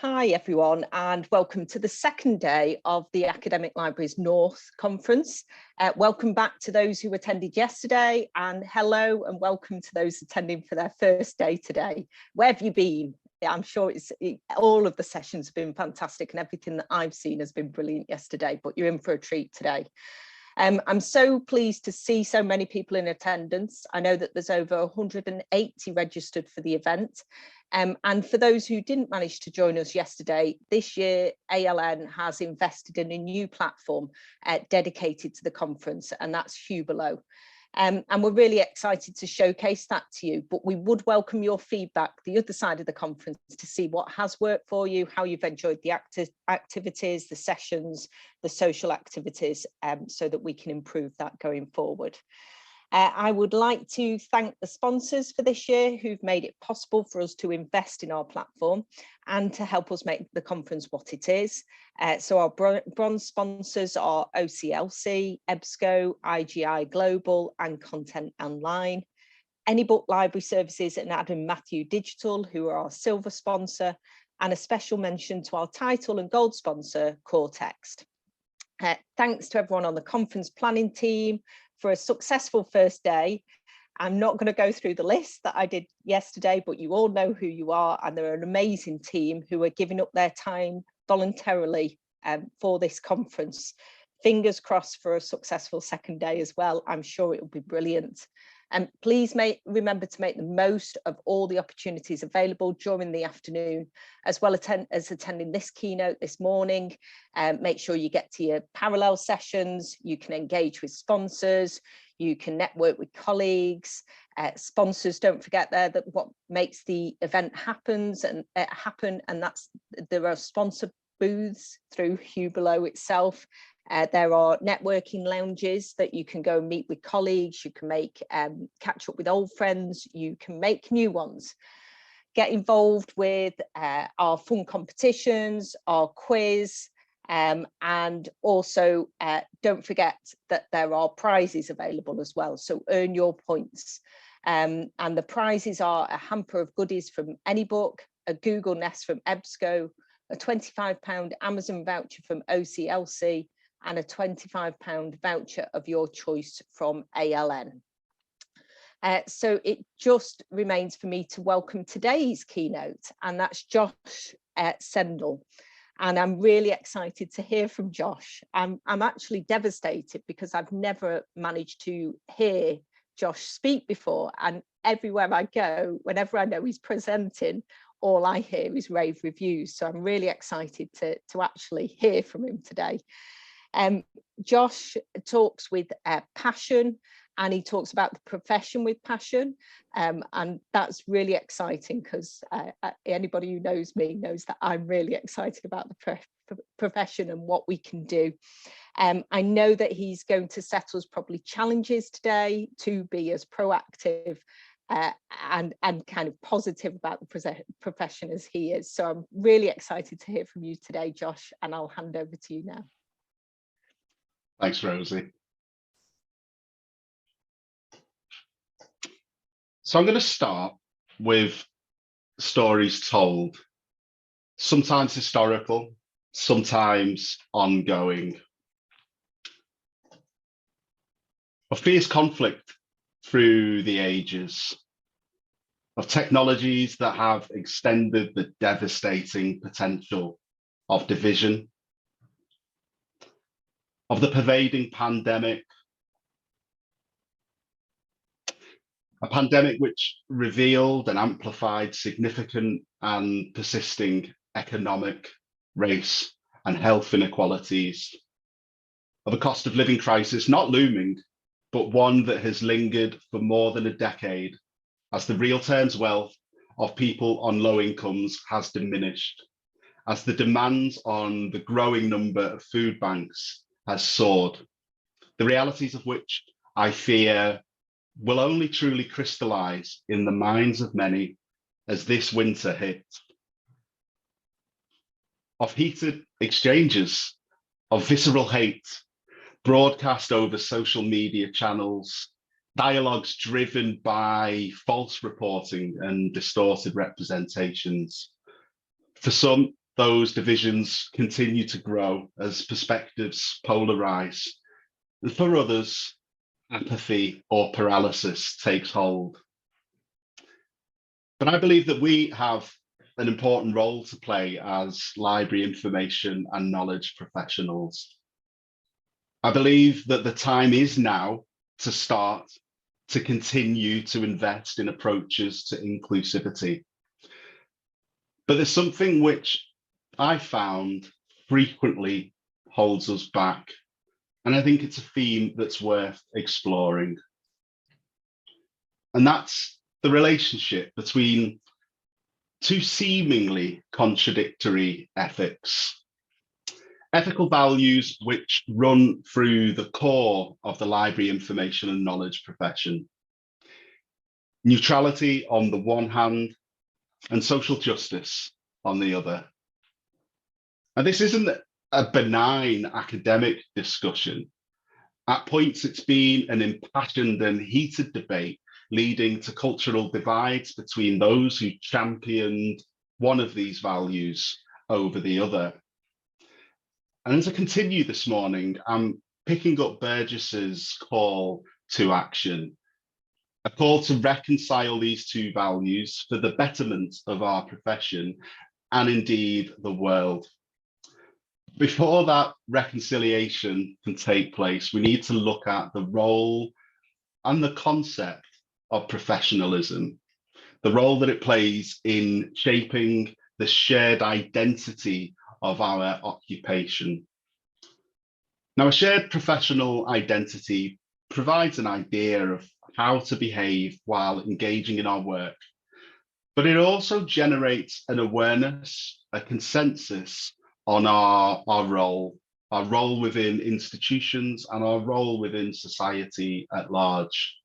Hi everyone, and welcome to the second day of the Academic Libraries North Conference. Welcome back to those who attended yesterday, and hello and welcome to those attending for their first day today. Where have you been? I'm sure all of the sessions have been fantastic and everything that I've seen has been brilliant yesterday, but you're in for a treat today. I'm so pleased to see so many people in attendance. I know that there's over 180 registered for the event. And for those who didn't manage to join us yesterday, this year ALN has invested in a new platform dedicated to the conference, and that's Huberlo. And we're really excited to showcase that to you, but we would welcome your feedback the other side of the conference to see what has worked for you, how you've enjoyed the activities, the sessions, the social activities, so that we can improve that going forward. I would like to thank the sponsors for this year who've made it possible for us to invest in our platform and to help us make the conference what it is. So our bronze sponsors are OCLC, EBSCO, IGI Global and Content Online, AnyBook Library Services and Adam Matthew Digital, who are our silver sponsor, and a special mention to our title and gold sponsor, Core Text. Thanks to everyone on the conference planning team for a successful first day. I'm not going to go through the list that I did yesterday, but you all know who you are, and they're an amazing team who are giving up their time voluntarily for this conference. Fingers crossed for a successful second day as well. I'm sure it will be brilliant. And please remember to make the most of all the opportunities available during the afternoon, as well as attending this keynote this morning. Make sure you get to your parallel sessions. You can engage with sponsors. You can network with colleagues. Sponsors, don't forget that what makes the event happen, and that's there are sponsor booths through Huberlo itself. There are networking lounges that you can go and meet with colleagues. You can catch up with old friends. You can make new ones. Get involved with our fun competitions, our quiz, and also don't forget that there are prizes available as well. So earn your points. And the prizes are a hamper of goodies from AnyBook, a Google Nest from EBSCO, a £25 Amazon voucher from OCLC, and a £25 voucher of your choice from ALN. So it just remains for me to welcome today's keynote, and that's Josh Sendall. And I'm really excited to hear from Josh. I'm actually devastated because I've never managed to hear Josh speak before, and everywhere I go, whenever I know he's presenting, all I hear is rave reviews. So I'm really excited to actually hear from him today. Josh talks with passion, and he talks about the profession with passion, and that's really exciting because anybody who knows me knows that I'm really excited about the profession and what we can do. I know that he's going to set us probably challenges today to be as proactive and kind of positive about the profession as he is. So I'm really excited to hear from you today, Josh, and I'll hand over to you now. Thanks, Rosie. So I'm going to start with stories told, sometimes historical, sometimes ongoing, of fierce conflict through the ages, of technologies that have extended the devastating potential of division, of the pervading pandemic, a pandemic which revealed and amplified significant and persisting economic, race, and health inequalities, of a cost of living crisis not looming, but one that has lingered for more than a decade as the real terms wealth of people on low incomes has diminished, as the demands on the growing number of food banks has soared, the realities of which I fear will only truly crystallize in the minds of many as this winter hits. Of heated exchanges, of visceral hate, broadcast over social media channels, dialogues driven by false reporting and distorted representations. For some, those divisions continue to grow as perspectives polarize. And for others, apathy or paralysis takes hold. But I believe that we have an important role to play as library information and knowledge professionals. I believe that the time is now to start to continue to invest in approaches to inclusivity. But there's something which I found frequently holds us back. And I think it's a theme that's worth exploring. And that's the relationship between two seemingly contradictory ethics. Ethical values which run through the core of the library information and knowledge profession. Neutrality on the one hand, and social justice on the other. And this isn't a benign academic discussion. At points, it's been an impassioned and heated debate leading to cultural divides between those who championed one of these values over the other. And as I continue this morning, I'm picking up Burgess's call to action, a call to reconcile these two values for the betterment of our profession and indeed the world. Before that reconciliation can take place, we need to look at the role and the concept of professionalism, the role that it plays in shaping the shared identity of our occupation. Now, a shared professional identity provides an idea of how to behave while engaging in our work, but it also generates an awareness, a consensus on our role within institutions and our role within society at large.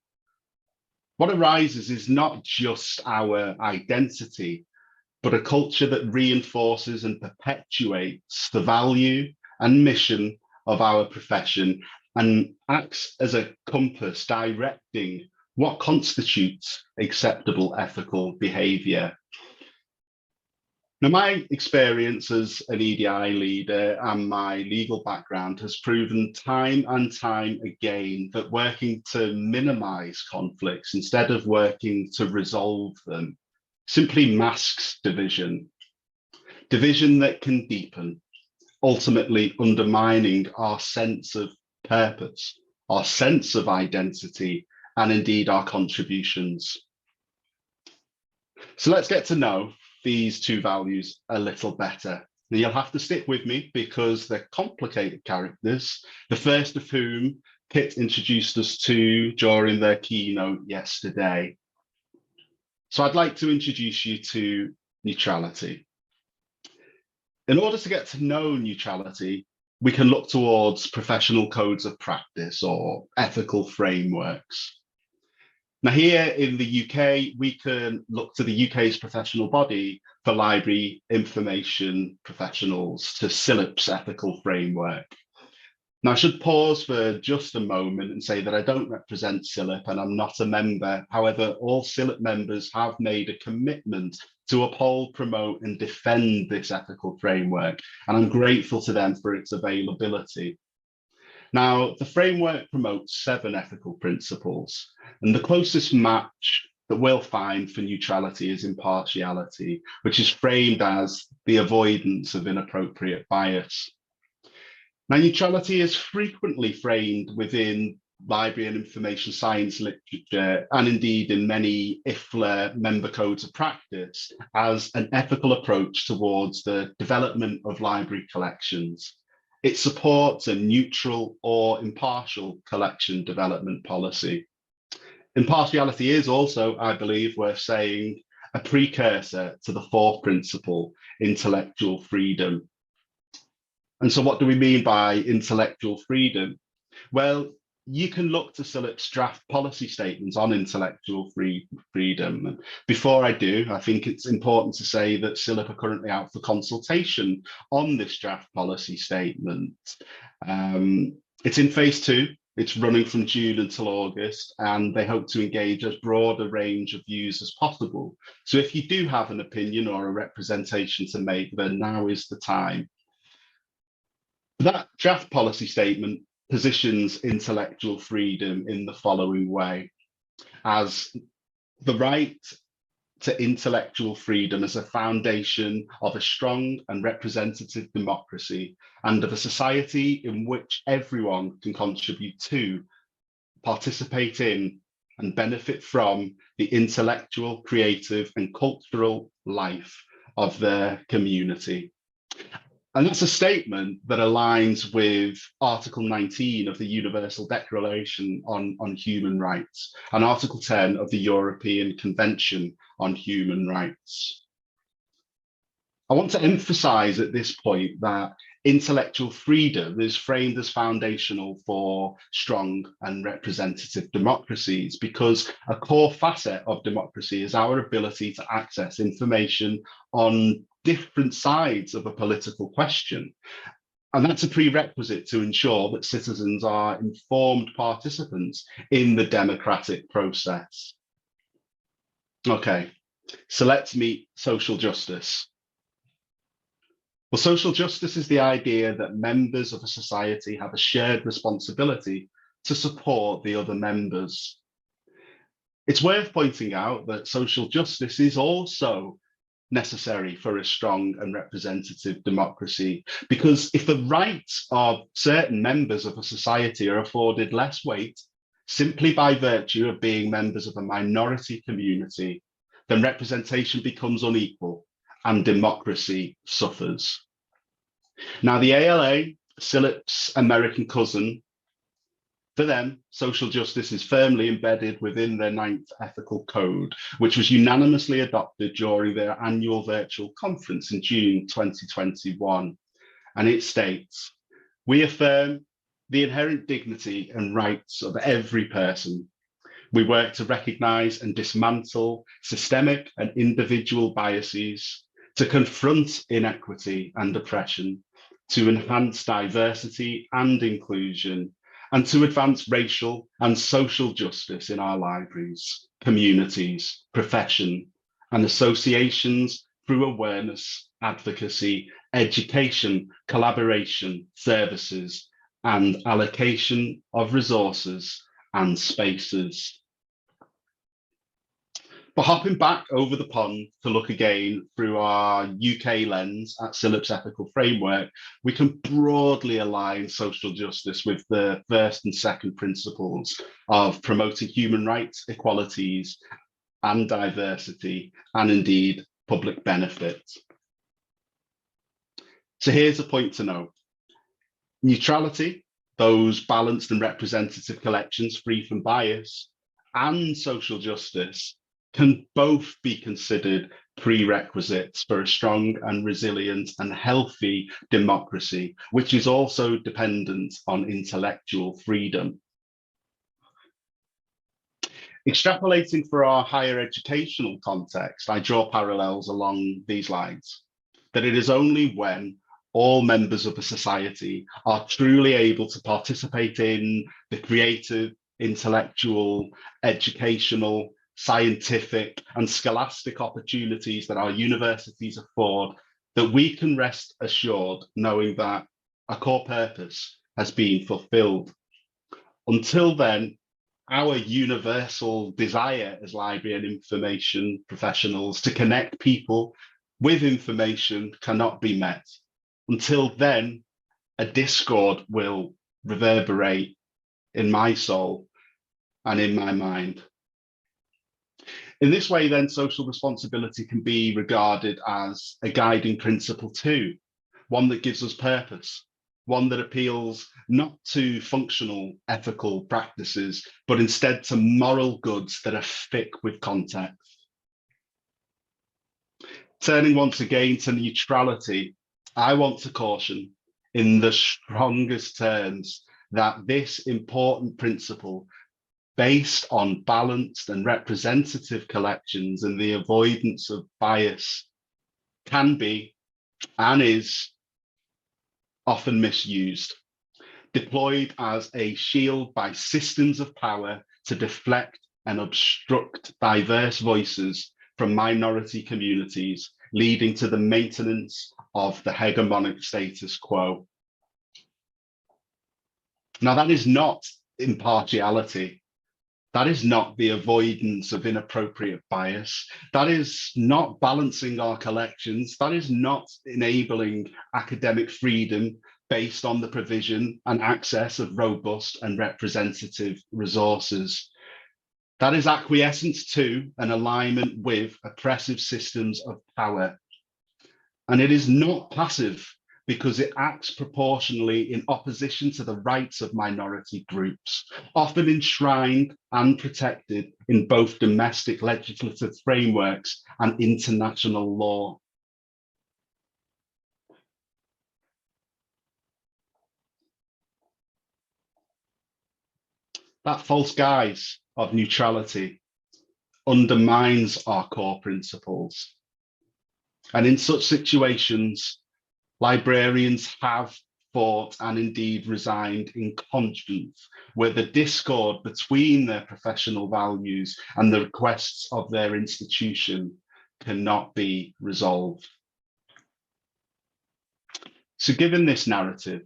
What arises is not just our identity, but a culture that reinforces and perpetuates the value and mission of our profession and acts as a compass directing what constitutes acceptable ethical behaviour. Now, my experience as an EDI leader and my legal background has proven time and time again that working to minimise conflicts instead of working to resolve them simply masks division, division that can deepen, ultimately undermining our sense of purpose, our sense of identity, and indeed our contributions. So let's get to know these two values a little better. Now, you'll have to stick with me because they're complicated characters, the first of whom Kit introduced us to during their keynote yesterday. So I'd like to introduce you to neutrality. In order to get to know neutrality, we can look towards professional codes of practice or ethical frameworks. Now, here in the UK, we can look to the UK's professional body for library information professionals, to SILIP's ethical framework. Now, I should pause for just a moment and say that I don't represent SILIP and I'm not a member. However, all SILIP members have made a commitment to uphold, promote and defend this ethical framework, and I'm grateful to them for its availability. Now, the framework promotes 7 ethical principles, and the closest match that we'll find for neutrality is impartiality, which is framed as the avoidance of inappropriate bias. Now, neutrality is frequently framed within library and information science literature, and indeed in many IFLA member codes of practice, as an ethical approach towards the development of library collections. It supports a neutral or impartial collection development policy. Impartiality is also, I believe, worth saying, a precursor to the 4th principle, intellectual freedom. And so what do we mean by intellectual freedom? Well, you can look to SILIP's draft policy statements on intellectual freedom. And before I do, I think it's important to say that SILIP are currently out for consultation on this draft policy statement. It's in phase 2, It's running from June until August, and they hope to engage as broad a range of views as possible. So if you do have an opinion or a representation to make, then now is the time. That draft policy statement positions intellectual freedom in the following way: as the right to intellectual freedom as a foundation of a strong and representative democracy and of a society in which everyone can contribute to, participate in, and benefit from the intellectual, creative, and cultural life of their community. And that's a statement that aligns with Article 19 of the Universal Declaration on Human Rights and Article 10 of the European Convention on Human Rights. I want to emphasize at this point that intellectual freedom is framed as foundational for strong and representative democracies, because a core facet of democracy is our ability to access information on different sides of a political question. And that's a prerequisite to ensure that citizens are informed participants in the democratic process. Okay, so let's meet social justice. Well, social justice is the idea that members of a society have a shared responsibility to support the other members. It's worth pointing out that social justice is also necessary for a strong and representative democracy, because if the rights of certain members of a society are afforded less weight simply by virtue of being members of a minority community, then representation becomes unequal and democracy suffers. Now, the ALA, SILIP's American cousin, for them, social justice is firmly embedded within their 9th ethical code, which was unanimously adopted during their annual virtual conference in June 2021. And it states, "We affirm the inherent dignity and rights of every person. We work to recognize and dismantle systemic and individual biases, to confront inequity and oppression, to enhance diversity and inclusion, and to advance racial and social justice in our libraries, communities, profession, and associations through awareness, advocacy, education, collaboration, services, and allocation of resources and spaces." But hopping back over the pond to look again through our UK lens at SILIP's ethical framework, we can broadly align social justice with the first and second principles of promoting human rights, equalities, and diversity, and indeed public benefit. So here's a point to note: neutrality, those balanced and representative collections free from bias, and social justice can both be considered prerequisites for a strong and resilient and healthy democracy, which is also dependent on intellectual freedom. Extrapolating for our higher educational context, I draw parallels along these lines, that it is only when all members of a society are truly able to participate in the creative, intellectual, educational, scientific, and scholastic opportunities that our universities afford, that we can rest assured knowing that a core purpose has been fulfilled. Until then, our universal desire as library and information professionals to connect people with information cannot be met. Until then, a discord will reverberate in my soul and in my mind. In this way, then, social responsibility can be regarded as a guiding principle too, one that gives us purpose, one that appeals not to functional ethical practices, but instead to moral goods that are thick with context. Turning once again to neutrality, I want to caution in the strongest terms that this important principle, based on balanced and representative collections and the avoidance of bias, can be and is often misused. deployed as a shield by systems of power to deflect and obstruct diverse voices from minority communities, leading to the maintenance of the hegemonic status quo. Now, that is not impartiality. That is not the avoidance of inappropriate bias. That is not balancing our collections. That is not enabling academic freedom based on the provision and access of robust and representative resources. That is acquiescence to and alignment with oppressive systems of power. And it is not passive because it acts proportionally in opposition to the rights of minority groups, often enshrined and protected in both domestic legislative frameworks and international law. That false guise of neutrality undermines our core principles. And in such situations, librarians have fought and indeed resigned in conscience, where the discord between their professional values and the requests of their institution cannot be resolved. So given this narrative,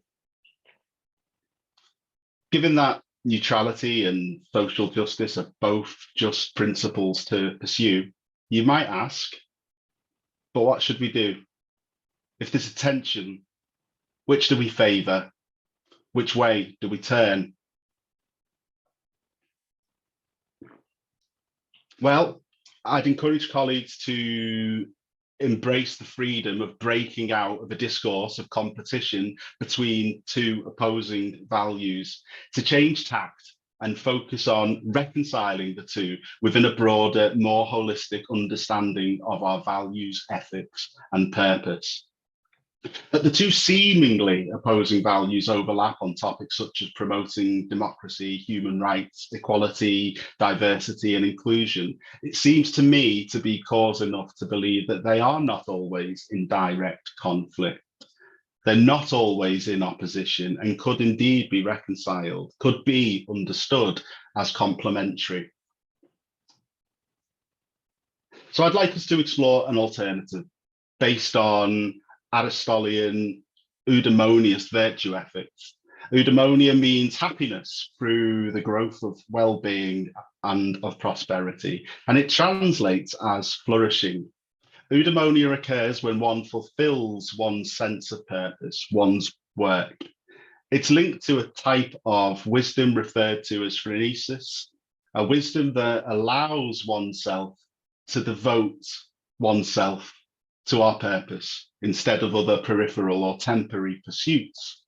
given that neutrality and social justice are both just principles to pursue, you might ask, but what should we do? If there's a tension, which do we favour? Which way do we turn? Well, I'd encourage colleagues to embrace the freedom of breaking out of a discourse of competition between two opposing values, to change tact and focus on reconciling the two within a broader, more holistic understanding of our values, ethics, and purpose. But the two seemingly opposing values overlap on topics such as promoting democracy, human rights, equality, diversity, and inclusion. It seems to me to be cause enough to believe that they are not always in direct conflict. They're not always in opposition and could indeed be reconciled, could be understood as complementary. So I'd like us to explore an alternative based on Aristotelian eudaimonious virtue ethics. Eudaimonia means happiness through the growth of well-being and of prosperity, and it translates as flourishing. Eudaimonia occurs when one fulfills one's sense of purpose, one's work. It's linked to a type of wisdom referred to as phronesis, a wisdom that allows oneself to devote oneself to our purpose instead of other peripheral or temporary pursuits.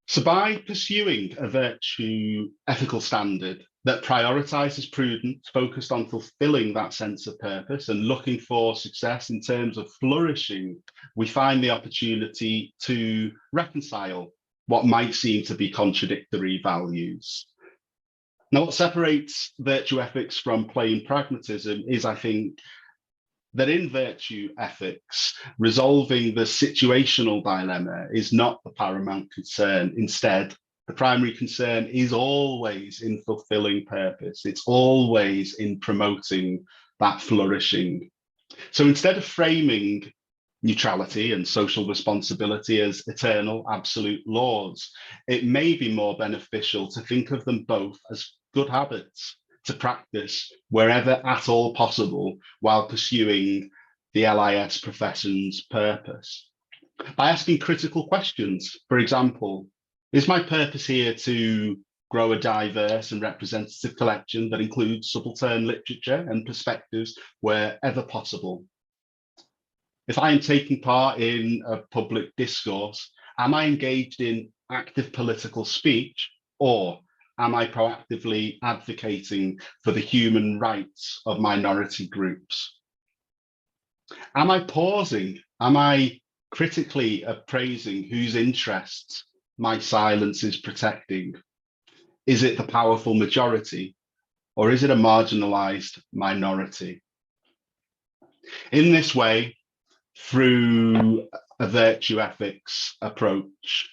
So by pursuing a virtue ethical standard that prioritizes prudence, focused on fulfilling that sense of purpose and looking for success in terms of flourishing, we find the opportunity to reconcile what might seem to be contradictory values. Now, what separates virtue ethics from plain pragmatism is, I think, that in virtue ethics, resolving the situational dilemma is not the paramount concern. Instead, the primary concern is always in fulfilling purpose. It's always in promoting that flourishing. So instead of framing neutrality and social responsibility as eternal, absolute laws, it may be more beneficial to think of them both as good habits to practice wherever at all possible while pursuing the LIS profession's purpose. By asking critical questions, for example, is my purpose here to grow a diverse and representative collection that includes subaltern literature and perspectives wherever possible? If I am taking part in a public discourse, am I engaged in active political speech, or am I proactively advocating for the human rights of minority groups? Am I pausing? Am I critically appraising whose interests my silence is protecting? Is it the powerful majority, or is it a marginalized minority? In this way, through a virtue ethics approach,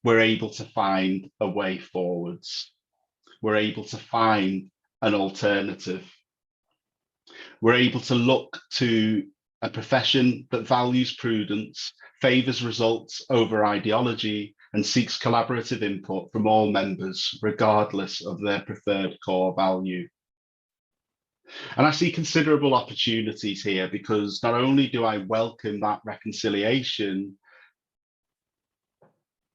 we're able to find a way forwards. We're able to find an alternative. We're able to look to a profession that values prudence, favours results over ideology, and seeks collaborative input from all members, regardless of their preferred core value. And I see considerable opportunities here, because not only do I welcome that reconciliation,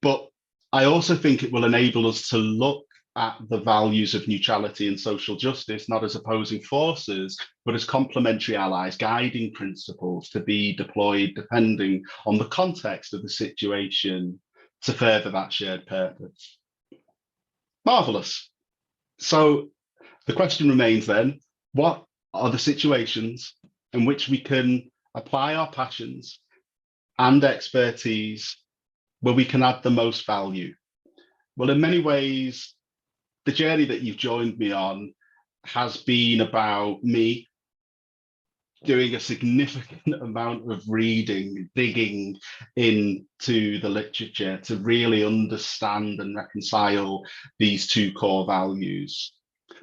but I also think it will enable us to look at the values of neutrality and social justice, not as opposing forces, but as complementary allies, guiding principles to be deployed depending on the context of the situation to further that shared purpose. Marvellous. So the question remains then, what are the situations in which we can apply our passions and expertise where we can add the most value? Well, in many ways, the journey that you've joined me on has been about me doing a significant amount of reading, digging into the literature to really understand and reconcile these two core values.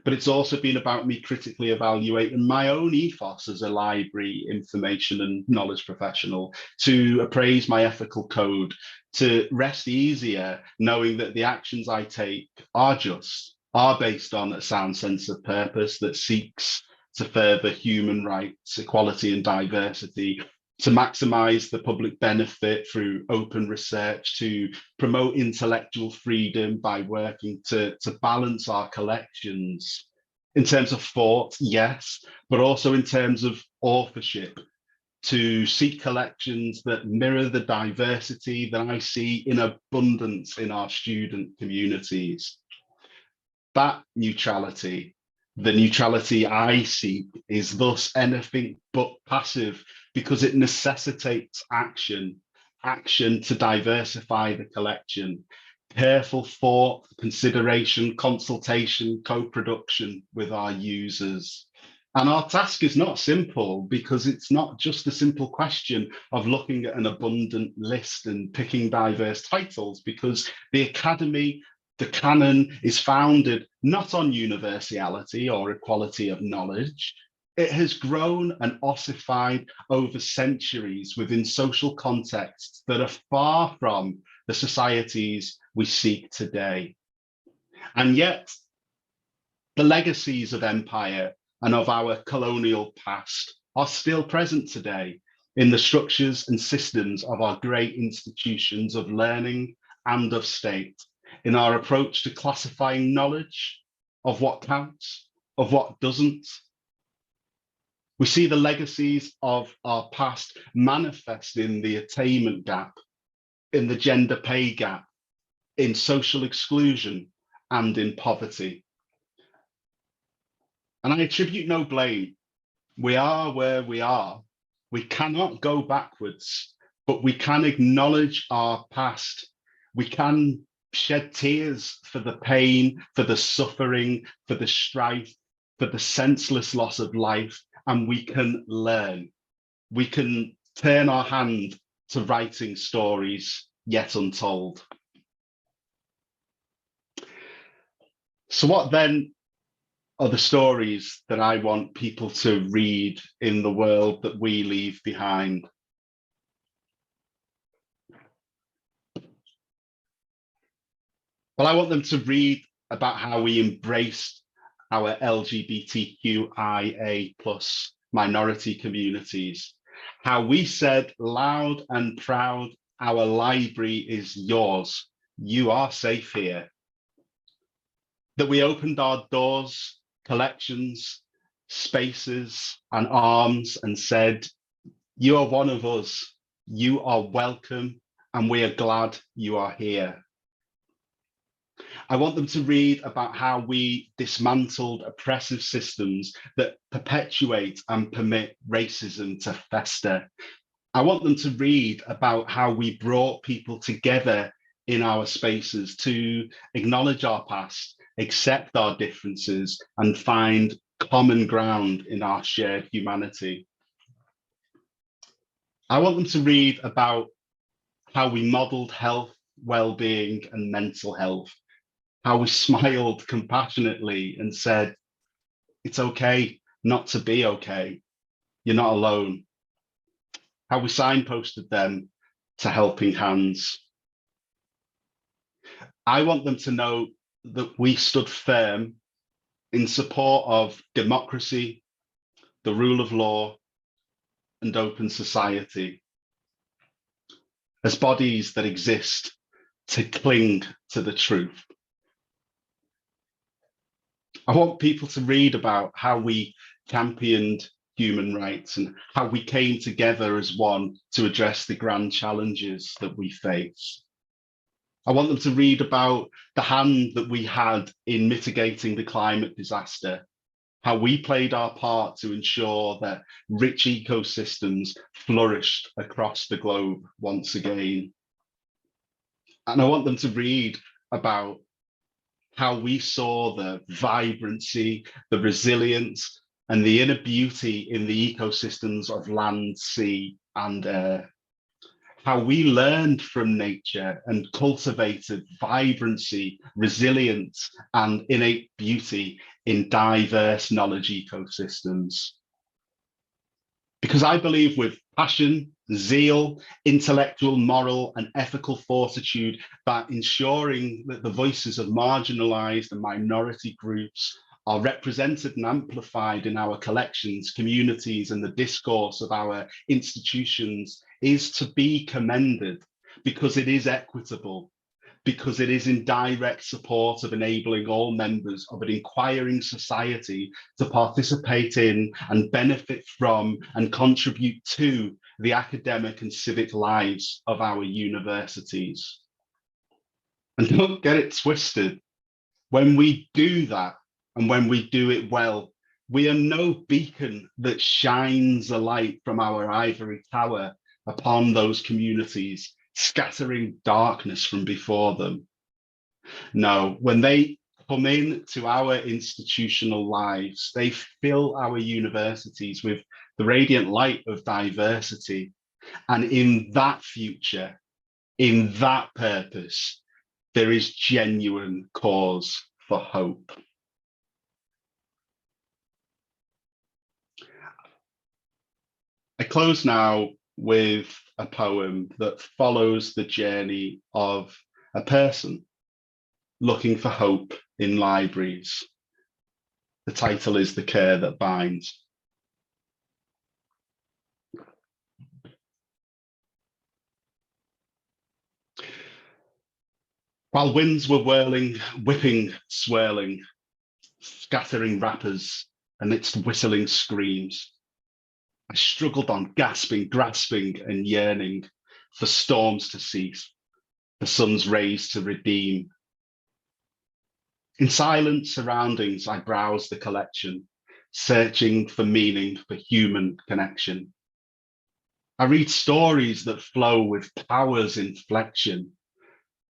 But it's also been about me critically evaluating my own ethos as a library, information and knowledge professional, to appraise my ethical code, to rest easier knowing that the actions I take are just, are based on a sound sense of purpose that seeks to further human rights, equality and diversity, to maximise the public benefit through open research, to promote intellectual freedom by working to balance our collections in terms of thought, yes, but also in terms of authorship, to seek collections that mirror the diversity that I see in abundance in our student communities. That neutrality, the neutrality I seek, is thus anything but passive, because it necessitates action to diversify the collection, careful thought, consideration, consultation, co-production with our users. And our task is not simple, because it's not just a simple question of looking at an abundant list and picking diverse titles, because the Academy, the canon, is founded not on universality or equality of knowledge. It has grown and ossified over centuries within social contexts that are far from the societies we seek today. And yet, the legacies of empire and of our colonial past are still present today in the structures and systems of our great institutions of learning and of state, in our approach to classifying knowledge, of what counts, of what doesn't. We see the legacies of our past manifest in the attainment gap, in the gender pay gap, in social exclusion, and in poverty. And I attribute no blame. We are where we are. We cannot go backwards, but we can acknowledge our past. We can shed tears for the pain, for the suffering, for the strife, for the senseless loss of life, and we can learn. We can turn our hand to writing stories yet untold. So what then are the stories that I want people to read in the world that we leave behind? Well, I want them to read about how we embraced our LGBTQIA+ minority communities, how we said loud and proud, our library is yours, you are safe here. That we opened our doors, collections, spaces and arms and said, you are one of us, you are welcome, and we are glad you are here. I want them to read about how we dismantled oppressive systems that perpetuate and permit racism to fester. I want them to read about how we brought people together in our spaces to acknowledge our past, accept our differences, and find common ground in our shared humanity. I want them to read about how we modelled health, well-being and mental health, how we smiled compassionately and said, it's okay not to be okay. You're not alone. How we signposted them to helping hands. I want them to know that we stood firm in support of democracy, the rule of law, and open society as bodies that exist to cling to the truth. I want people to read about how we championed human rights and how we came together as one to address the grand challenges that we face. I want them to read about the hand that we had in mitigating the climate disaster, how we played our part to ensure that rich ecosystems flourished across the globe once again. And I want them to read about how we saw the vibrancy, the resilience, and the inner beauty in the ecosystems of land, sea, and air. How we learned from nature and cultivated vibrancy, resilience, and innate beauty in diverse knowledge ecosystems. Because I believe with passion, zeal, intellectual, moral, and ethical fortitude, that ensuring that the voices of marginalized and minority groups are represented and amplified in our collections, communities, and the discourse of our institutions is to be commended because it is equitable, because it is in direct support of enabling all members of an inquiring society to participate in and benefit from and contribute to the academic and civic lives of our universities. And don't get it twisted, when we do that and when we do it well, we are no beacon that shines a light from our ivory tower upon those communities, scattering darkness from before them. No, when they come into our institutional lives, they fill our universities with the radiant light of diversity. And in that future, in that purpose, there is genuine cause for hope. I close now with a poem that follows the journey of a person looking for hope in libraries. The title is The Care That Binds. While winds were whirling, whipping, swirling, scattering wrappers amidst whistling screams, I struggled on, gasping, grasping, and yearning for storms to cease, the sun's rays to redeem. In silent surroundings, I browsed the collection, searching for meaning, for human connection. I read stories that flow with power's inflection,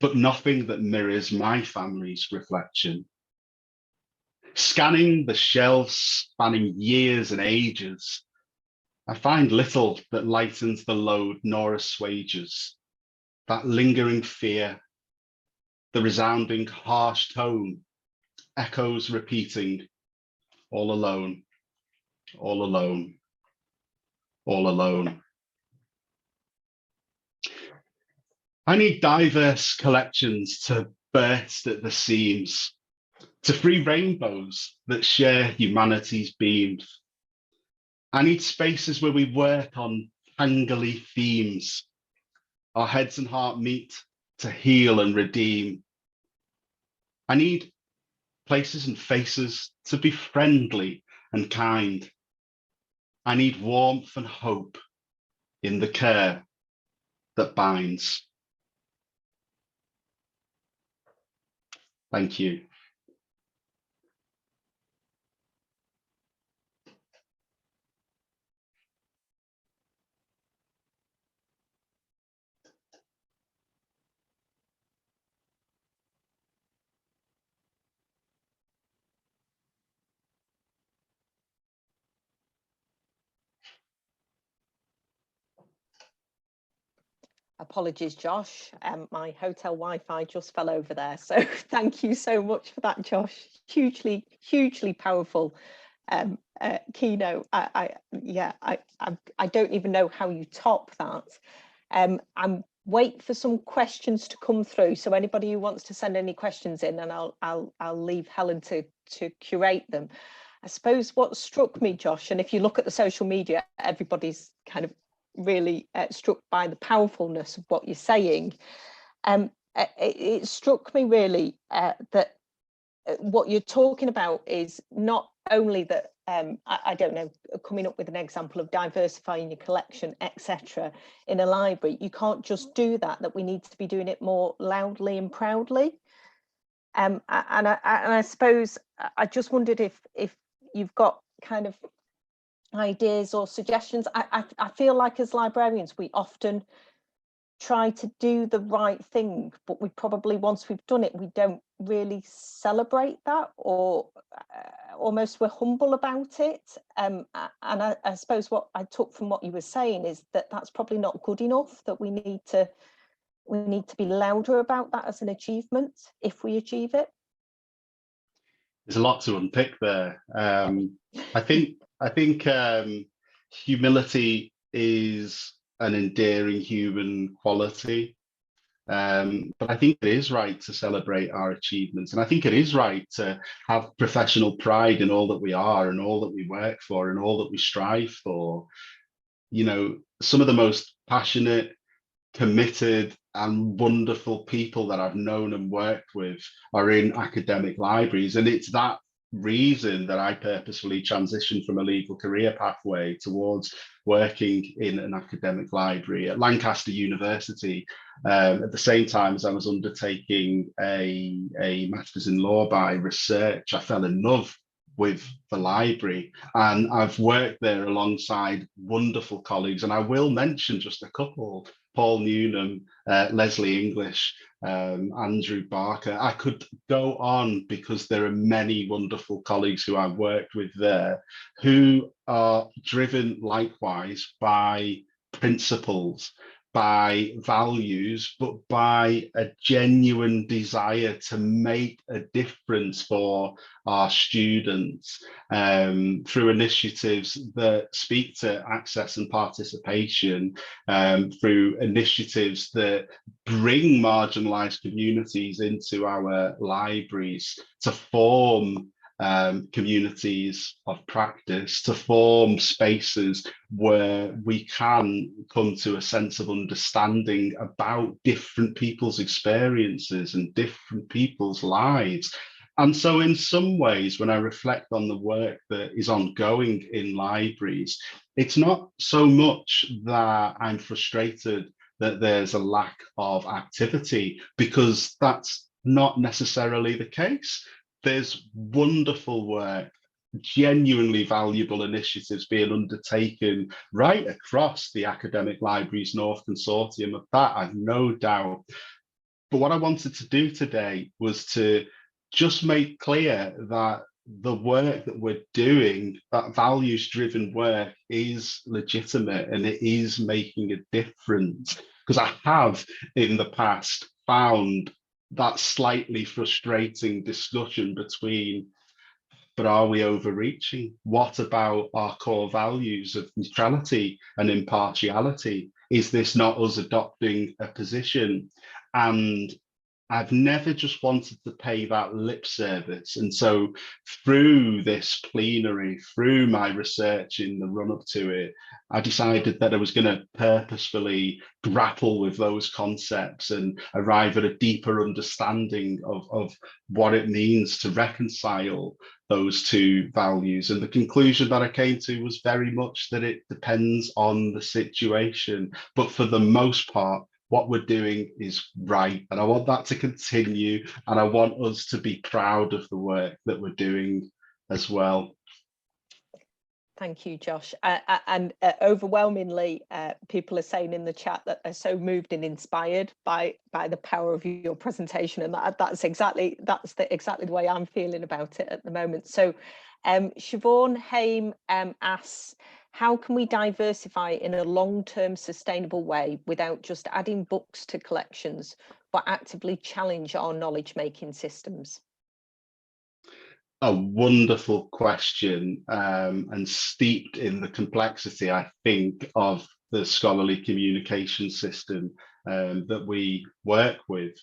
but nothing that mirrors my family's reflection. Scanning the shelves spanning years and ages, I find little that lightens the load nor assuages that lingering fear, the resounding harsh tone, echoes repeating, all alone, all alone, all alone. I need diverse collections to burst at the seams, to free rainbows that share humanity's beams. I need spaces where we work on tangly themes, our heads and heart meet to heal and redeem. I need places and faces to be friendly and kind. I need warmth and hope in the care that binds. Thank you. Apologies, Josh. My hotel Wi-Fi just fell over there. So thank you so much for that, Josh. Hugely, hugely powerful keynote. I don't even know how you top that. I'm wait for some questions to come through. So anybody who wants to send any questions in, and I'll leave Helen to curate them. I suppose what struck me, Josh, and if you look at the social media, everybody's kind of really struck by the powerfulness of what you're saying. It struck me really that what you're talking about is not only that, I don't know, coming up with an example of diversifying your collection, etc. in a library. You can't just do that, that we need to be doing it more loudly and proudly. And I suppose I just wondered if you've got kind of ideas or suggestions. I feel like as librarians we often try to do the right thing, but we probably, once we've done it, we don't really celebrate that, or almost we're humble about it. And I suppose what I took from what you were saying is that that's probably not good enough, that we need to be louder about that as an achievement if we achieve it. There's a lot to unpick there. I think humility is an endearing human quality, but I think it is right to celebrate our achievements, and I think it is right to have professional pride in all that we are and all that we work for and all that we strive for. You know, some of the most passionate, committed and wonderful people that I've known and worked with are in academic libraries, and it's that reason that I purposefully transitioned from a legal career pathway towards working in an academic library at Lancaster University. At the same time as I was undertaking a master's in law by research, I fell in love with the library, and I've worked there alongside wonderful colleagues, and I will mention just a couple: Paul Newnham, Leslie English, Andrew Barker. I could go on because there are many wonderful colleagues who I've worked with there who are driven likewise by principles, by values, but by a genuine desire to make a difference for our students through initiatives that speak to access and participation, through initiatives that bring marginalized communities into our libraries to form communities of practice, to form spaces where we can come to a sense of understanding about different people's experiences and different people's lives. And so in some ways, when I reflect on the work that is ongoing in libraries, it's not so much that I'm frustrated that there's a lack of activity, because that's not necessarily the case. There's wonderful work, genuinely valuable initiatives being undertaken right across the Academic Libraries North Consortium. Of that, I've no doubt. But what I wanted to do today was to just make clear that the work that we're doing, that values-driven work, is legitimate and it is making a difference. Because I have in the past found that slightly frustrating discussion between, but are we overreaching? What about our core values of neutrality and impartiality? Is this not us adopting a position? And I've never just wanted to pay that lip service. And so through this plenary, through my research in the run-up to it, I decided that I was going to purposefully grapple with those concepts and arrive at a deeper understanding of what it means to reconcile those two values. And the conclusion that I came to was very much that it depends on the situation. But for the most part, what we're doing is right. And I want that to continue. And I want us to be proud of the work that we're doing as well. Thank you, Josh. And overwhelmingly, people are saying in the chat that they're so moved and inspired by the power of your presentation, and that's exactly the way I'm feeling about it at the moment. So, Siobhan Haim asks, How can we diversify in a long-term sustainable way without just adding books to collections, but actively challenge our knowledge-making systems? A wonderful question, and steeped in the complexity, I think, of the scholarly communication system that we work with.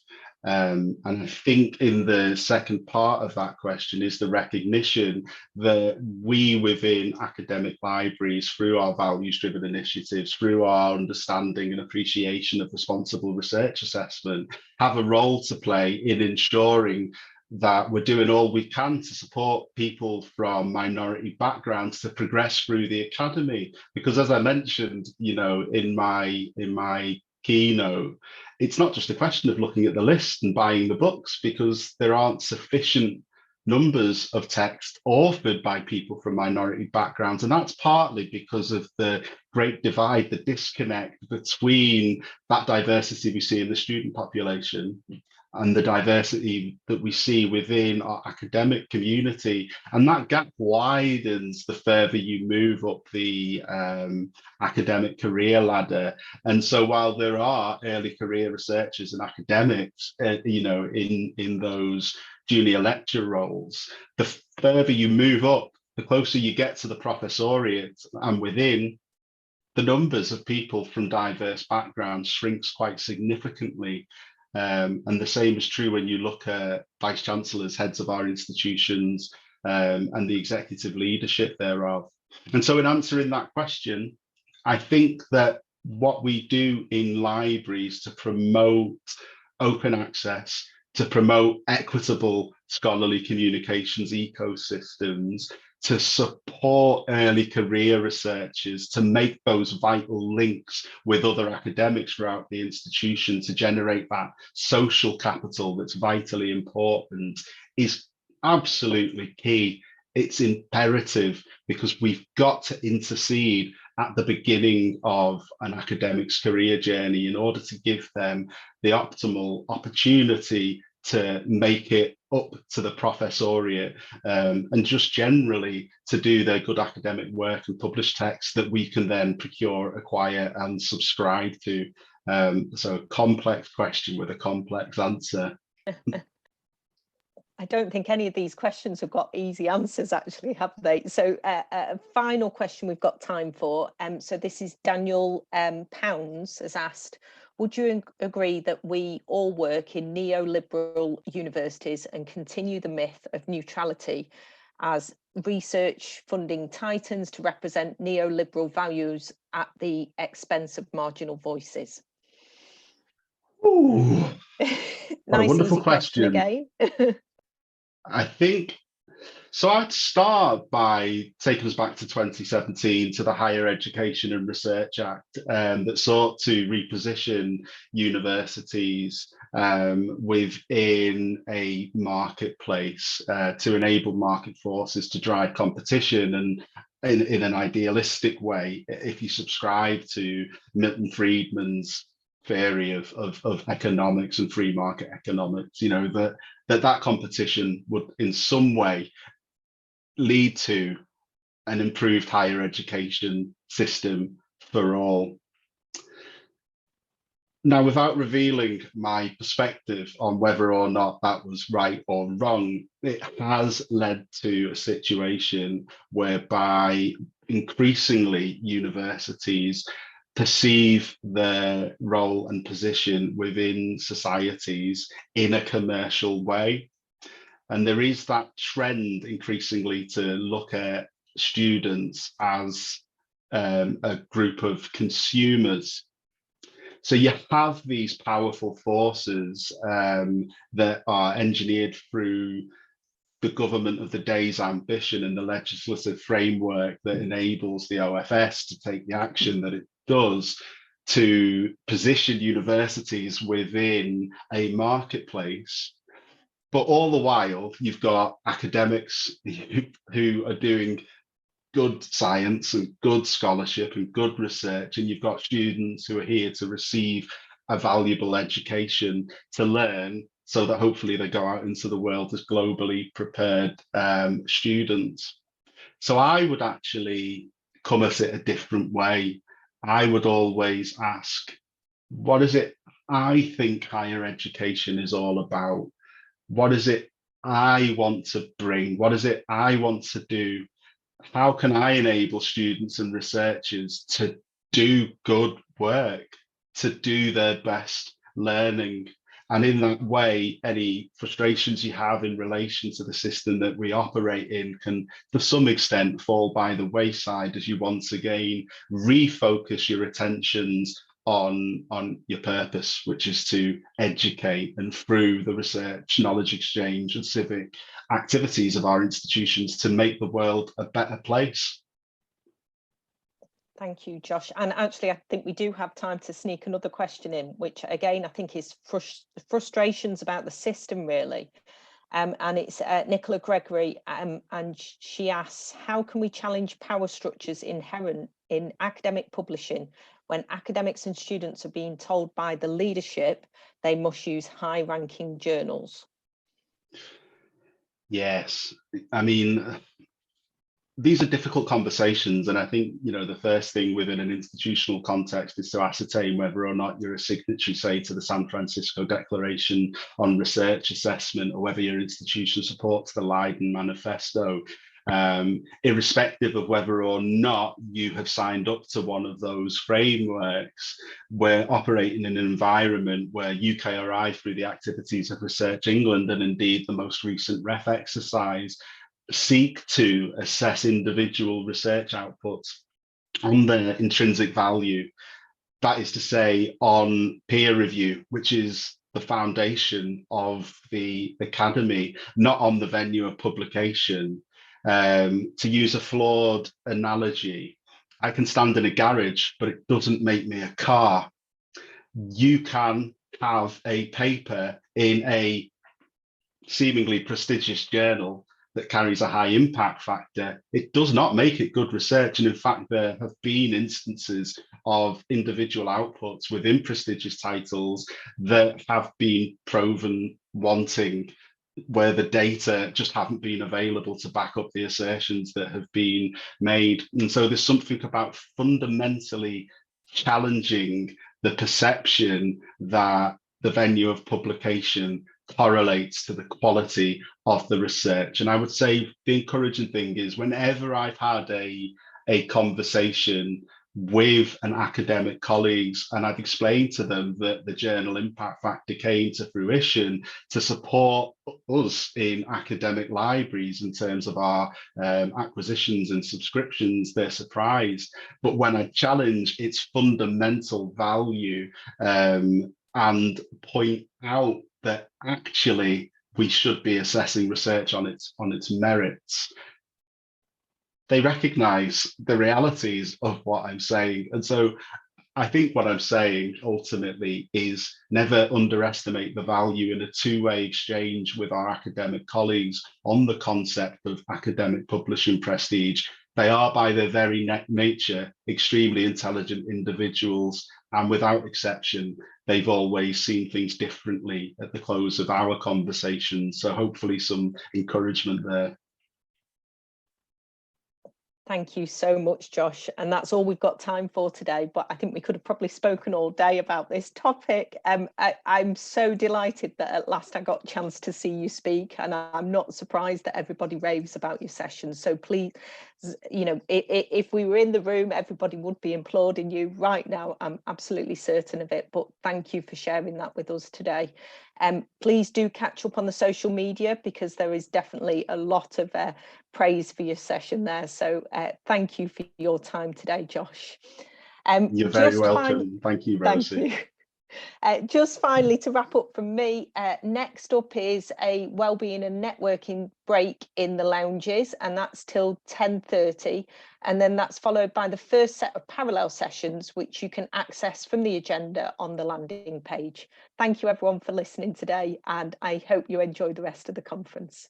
And I think in the second part of that question is the recognition that we within academic libraries, through our values-driven initiatives, through our understanding and appreciation of responsible research assessment, have a role to play in ensuring that we're doing all we can to support people from minority backgrounds to progress through the academy. Because as I mentioned, in my keynote, it's not just a question of looking at the list and buying the books, because there aren't sufficient numbers of text authored by people from minority backgrounds. And that's partly because of the great divide, the disconnect between that diversity we see in the student population and the diversity that we see within our academic community. And that gap widens the further you move up the academic career ladder. And so while there are early career researchers and academics, in those junior lecture roles, the further you move up, the closer you get to the professoriate, and within, the numbers of people from diverse backgrounds shrinks quite significantly. And the same is true when you look at vice chancellors, heads of our institutions, and the executive leadership thereof. And so in answering that question, I think that what we do in libraries to promote open access, to promote equitable scholarly communications ecosystems, to support early career researchers, to make those vital links with other academics throughout the institution, to generate that social capital that's vitally important, is absolutely key. It's imperative, because we've got to intercede at the beginning of an academic's career journey in order to give them the optimal opportunity to make it up to the professoriate, and just generally to do their good academic work and publish texts that we can then procure, acquire and subscribe to. So a complex question with a complex answer. I don't think any of these questions have got easy answers, actually, have they? So a final question we've got time for. So this is Daniel Pounds has asked, would you agree that we all work in neoliberal universities and continue the myth of neutrality as research funding tightens to represent neoliberal values at the expense of marginal voices? Ooh, what Nice, a wonderful easy question again. I think, so I'd start by taking us back to 2017, to the Higher Education and Research Act, that sought to reposition universities within a marketplace to enable market forces to drive competition. And in an idealistic way, if you subscribe to Milton Friedman's theory of economics and free market economics, that competition would in some way lead to an improved higher education system for all. Now, without revealing my perspective on whether or not that was right or wrong, it has led to a situation whereby increasingly universities perceive their role and position within societies in a commercial way. And there is that trend increasingly to look at students as a group of consumers. So you have these powerful forces that are engineered through the government of the day's ambition and the legislative framework that enables the OFS to take the action that it does to position universities within a marketplace. But all the while, you've got academics who are doing good science and good scholarship and good research, and you've got students who are here to receive a valuable education, to learn, so that hopefully they go out into the world as globally prepared students. So I would actually come at it a different way. I would always ask, what is it I think higher education is all about? What is it I want to bring? What is it I want to do? How can I enable students and researchers to do good work, to do their best learning? And in that way, any frustrations you have in relation to the system that we operate in can, to some extent, fall by the wayside as you once again refocus your attentions on your purpose, which is to educate, and through the research, knowledge exchange, and civic activities of our institutions to make the world a better place. Thank you, Josh. And actually, I think we do have time to sneak another question in, which again, I think is frustrations about the system, really. And it's Nicola Gregory, and she asks, how can we challenge power structures inherent in academic publishing when academics and students are being told by the leadership they must use high-ranking journals? Yes, I mean, these are difficult conversations, and I think, you know, the first thing within an institutional context is to ascertain whether or not you're a signatory, say, to the San Francisco Declaration on Research Assessment, or whether your institution supports the Leiden Manifesto. Irrespective of whether or not you have signed up to one of those frameworks, we're operating in an environment where UKRI, through the activities of Research England and indeed the most recent REF exercise, seek to assess individual research outputs on their intrinsic value. That is to say, on peer review, which is the foundation of the academy, not on the venue of publication. To use a flawed analogy, I can stand in a garage, but it doesn't make me a car. You can have a paper in a seemingly prestigious journal that carries a high impact factor. It does not make it good research. And in fact, there have been instances of individual outputs within prestigious titles that have been proven wanting, where the data just haven't been available to back up the assertions that have been made. And so there's something about fundamentally challenging the perception that the venue of publication correlates to the quality of the research. And I would say the encouraging thing is, whenever I've had a conversation with an academic colleagues, and I've explained to them that the journal impact factor came to fruition to support us in academic libraries in terms of our acquisitions and subscriptions, they're surprised. But when I challenge its fundamental value and point out that actually we should be assessing research on its merits, they recognize the realities of what I'm saying. And so I think what I'm saying ultimately is never underestimate the value in a two-way exchange with our academic colleagues on the concept of academic publishing prestige. They are, by their very nature, extremely intelligent individuals, and without exception, they've always seen things differently at the close of our conversations. So hopefully some encouragement there. Thank you so much, Josh. And that's all we've got time for today, but I think we could have probably spoken all day about this topic. I'm so delighted that at last I got a chance to see you speak, and I'm not surprised that everybody raves about your sessions. So please, you know, if we were in the room, everybody would be applauding you right now. I'm absolutely certain of it, but thank you for sharing that with us today. Please do catch up on the social media, because there is definitely a lot of praise for your session there. So thank you for your time today, Josh. You're very welcome. Thank you, Rosie. Thank you. Just finally, to wrap up from me, next up is a wellbeing and networking break in the lounges, and that's till 10:30, and then that's followed by the first set of parallel sessions, which you can access from the agenda on the landing page. Thank you everyone for listening today, and I hope you enjoy the rest of the conference.